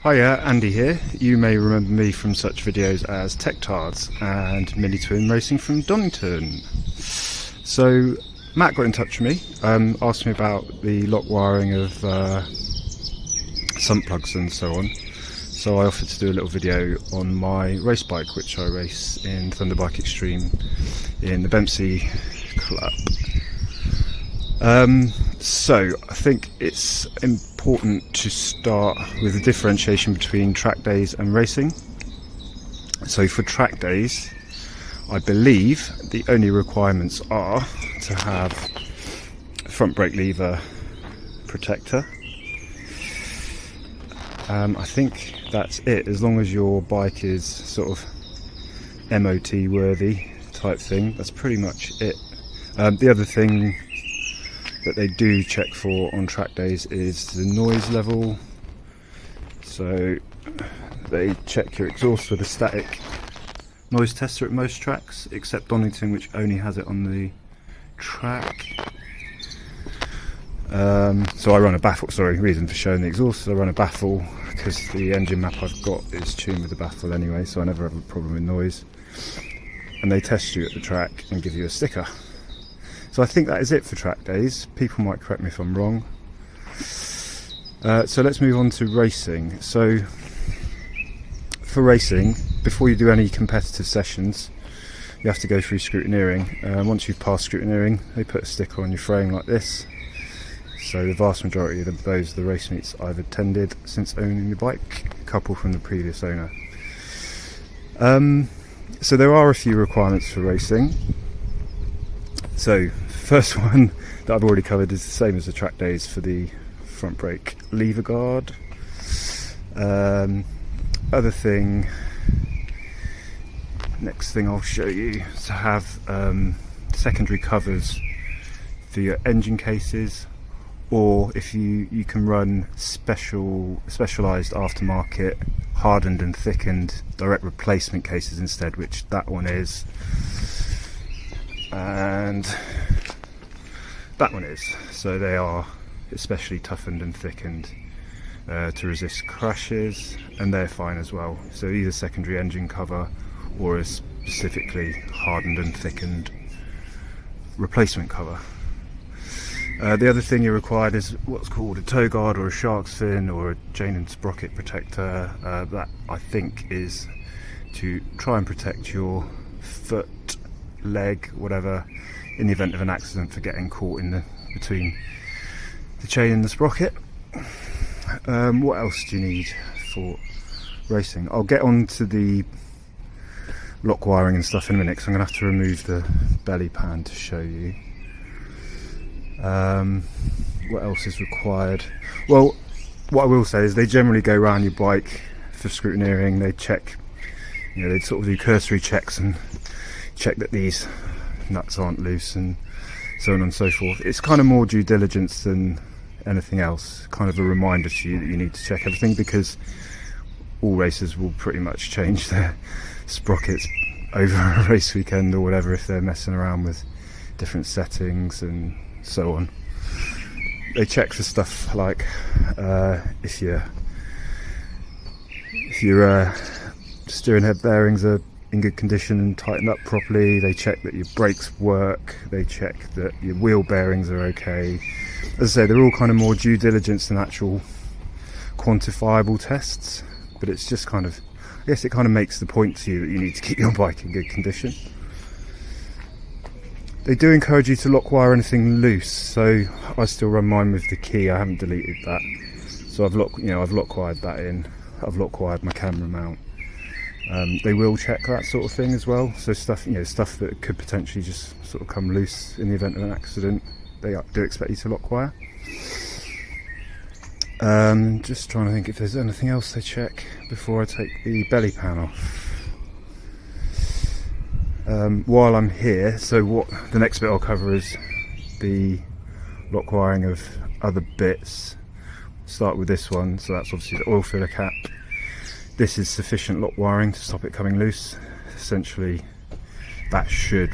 Hiya, Andy here. You may remember me from such videos as Tech Tards and Mini Twin Racing from Donington. So Matt got in touch with me, asked me about the lock wiring of sump plugs and so on. So I offered to do a little video on my race bike, which I race in Thunderbike Extreme in the Bempsey Club. So I think it's important to start with a differentiation between track days and racing. So for track days, I believe the only requirements are to have a front brake lever protector. I think that's it, as long as your bike is sort of MOT worthy type thing. That's pretty much it. The other thing that they do check for on track days is the noise level. So they check your exhaust with a static noise tester at most tracks, except Donington, which only has it on the track. So I run a baffle, reason for showing the exhaust, I run a baffle because the engine map I've got is tuned with the baffle anyway, so I never have a problem with noise. And they test you at the track and give you a sticker. So I think that is it for track days. People might correct me if I'm wrong. So let's move on to racing. So for racing, before you do any competitive sessions, you have to go through scrutineering. Once you've passed scrutineering, they put a sticker on your frame like this. So the vast majority of those are the race meets I've attended since owning the bike, a couple from the previous owner. So there are a few requirements for racing. So first one that I've already covered is the same as the track days for the front brake lever guard. Next thing I'll show you is to have secondary covers for your engine cases, or if you can run specialized aftermarket hardened and thickened direct replacement cases instead, which that one is, and that one is. So they are especially toughened and thickened to resist crashes, and they're fine as well. So either secondary engine cover or a specifically hardened and thickened replacement cover. The other thing you're required is what's called a toe guard or a shark's fin or a chain and sprocket protector. That I think is to try and protect your foot, leg, whatever, in the event of an accident, for getting caught in between the chain and the sprocket. What else do you need for racing? I'll get on to the lock wiring and stuff in a minute, because I'm going to have to remove the belly pan to show you. What else is required? Well, what I will say is they generally go around your bike for scrutineering. They check, they sort of do cursory checks and check that these nuts aren't loose and so on and so forth. It's kind of more due diligence than anything else, kind of a reminder to you that you need to check everything, because all racers will pretty much change their sprockets over a race weekend or whatever if they're messing around with different settings and so on. They check for stuff like if your steering head bearings are in good condition and tightened up properly. They check that your brakes work. They check that your wheel bearings are okay. As I say, they're all kind of more due diligence than actual quantifiable tests, but it's just kind of, I guess it kind of makes the point to you that you need to keep your bike in good condition. They do encourage you to lock wire anything loose, so I still run mine with the key. I haven't deleted that, so I've lock wired that in. I've lock wired my camera mount. They will check that sort of thing as well. So stuff that could potentially just sort of come loose in the event of an accident, they do expect you to lock wire. Just trying to think if there's anything else they check before I take the belly pan off. While I'm here, so the next bit I'll cover is the lock wiring of other bits. Start with this one. So that's obviously the oil filler cap. This is sufficient lock wiring to stop it coming loose. Essentially, that should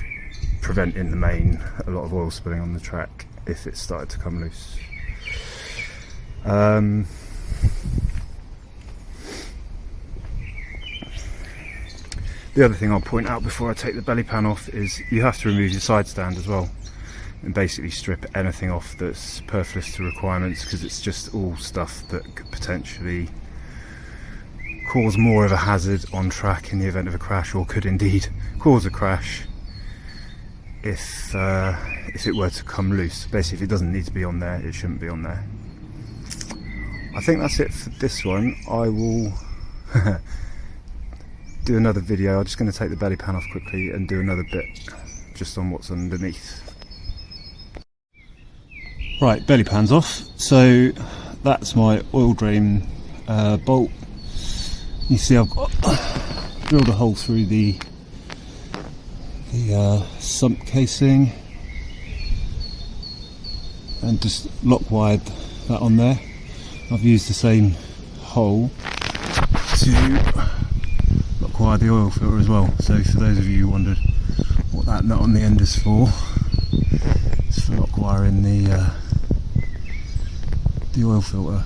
prevent in the main a lot of oil spilling on the track if it started to come loose. The other thing I'll point out before I take the belly pan off is you have to remove your side stand as well, and basically strip anything off that's superfluous to requirements, because it's just all stuff that could potentially cause more of a hazard on track in the event of a crash, or could indeed cause a crash if it were to come loose. Basically, if it doesn't need to be on there, it shouldn't be on there. I think that's it for this one. I will do another video. I'm just going to take the belly pan off quickly and do another bit just on what's underneath. Right, belly pan's off. So that's my oil drain bolt. You see I've got drilled a hole through the sump casing and just lock wired that on there. I've used the same hole to lock wire the oil filter as well. So for those of you who wondered what that nut on the end is for, it's for lock wiring the oil filter.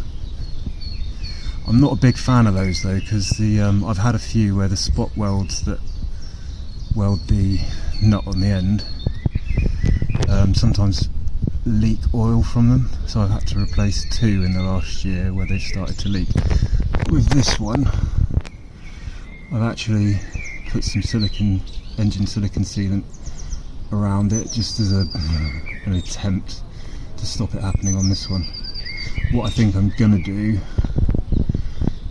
I'm not a big fan of those though, because I've had a few where the spot welds that weld the nut on the end sometimes leak oil from them, so I've had to replace 2 in the last year where they've started to leak. With this one, I've actually put some engine silicon sealant around it, just as an attempt to stop it happening on this one. What I think I'm gonna do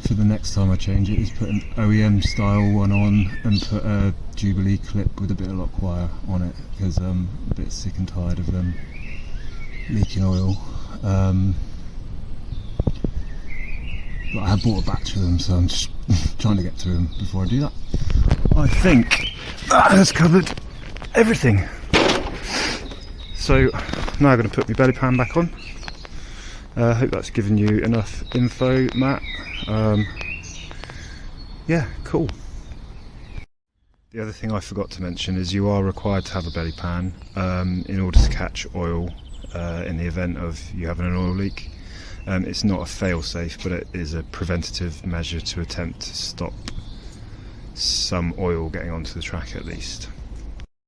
for the next time I change it is put an OEM style one on and put a Jubilee clip with a bit of lock wire on it, because I'm a bit sick and tired of them leaking oil. But I have bought a batch of them, so I'm just trying to get through them before I do that. I think that has covered everything. So now I'm going to put my belly pan back on. I hope that's given you enough info, Matt. Yeah, cool. The other thing I forgot to mention is you are required to have a belly pan in order to catch oil in the event of you having an oil leak. It's not a fail-safe, but it is a preventative measure to attempt to stop some oil getting onto the track at least.